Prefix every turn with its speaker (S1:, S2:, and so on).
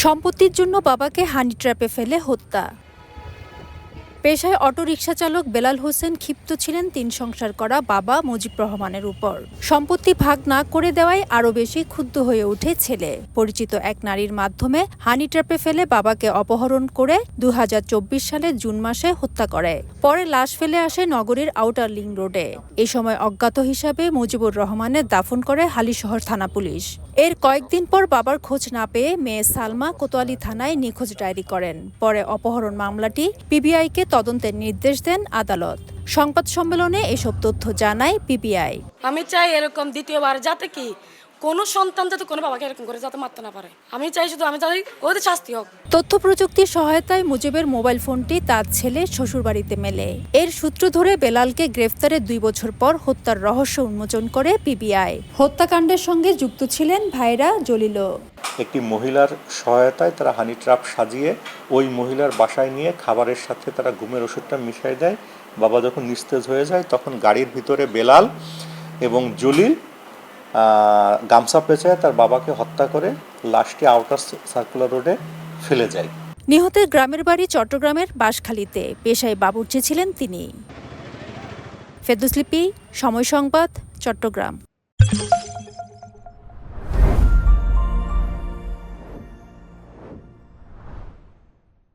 S1: সম্পত্তির জন্য বাবাকে হানি ট্র্যাপে ফেলে হত্যা। পেশায় অটোরিকশা চালক বেলাল হোসেন ক্ষিপ্ত ছিলেন তিন সংসার করা বাবা মুজিব রহমানের উপর। সম্পত্তি ভাগ না করে দেওয়ায় আরও বেশি ক্ষুব্ধ হয়ে ওঠে ছেলে। পরিচিত এক নারীর মাধ্যমে হানি ট্র্যাপে ফেলে বাবাকে অপহরণ করে ২০২৪ সালের জুন মাসে হত্যা করে। পরে লাশ ফেলে আসে নগরীর আউটার লিং রোডে। এ সময় অজ্ঞাত হিসাবে মুজিবুর রহমানের দাফন করে হালিশহর থানা পুলিশ। এর কয়েকদিন পর বাবার খোঁজ না পেয়ে মেয়ে সালমা কোতোয়ালি থানায় নিখোঁজ ডায়েরি করেন। পরে অপহরণ মামলাটি পিবিআইকে তদন্তের নির্দেশ দেন আদালত। সংবাদ সম্মেলনে এসব তথ্য জানায় পিবিআই।
S2: আমি চাই এরকম দ্বিতীয়বার যাতে কি কোনো সন্তান যাতে কোনো বাবাকে এরকম করে যাতে মারতে না পারে। আমি চাই ওদের শাস্তি হোক।
S1: তথ্য প্রযুক্তির সহায়তায় মুজিবের মোবাইল ফোনটি তার ছেলে শ্বশুরবাড়িতে মেলে। এর সূত্র ধরে বেলালকে গ্রেফতারের 2 বছর পর হত্যার রহস্য উন্মোচন করে পিবিআই। হত্যাকাণ্ডের সঙ্গে যুক্ত ছিলেন ভাইরা জলিলও।
S3: একটি মহিলার সহায়তায় তারা হানি ট্র্যাপ সাজিয়ে ওই মহিলার বাসায় নিয়ে খাবারের সাথে তারা ঘুমের ওষুধটা মিশিয়ে দেয়। বাবা যখন নিস্তেজ হয়ে যায় তখন গাড়ির ভিতরে বেলাল এবং জলিল গামছা পেঁচায় তার বাবাকে হত্যা করে লাশটি আউটার সার্কুলার রোডে ফেলে যায়।
S1: নিহতের গ্রামের বাড়ি চট্টগ্রামের বাঁশখালীতে। পেশায় বাবুর্চি ছিলেন তিনি। ফেরদৌস লিপি, সময় সংবাদ, চট্টগ্রাম।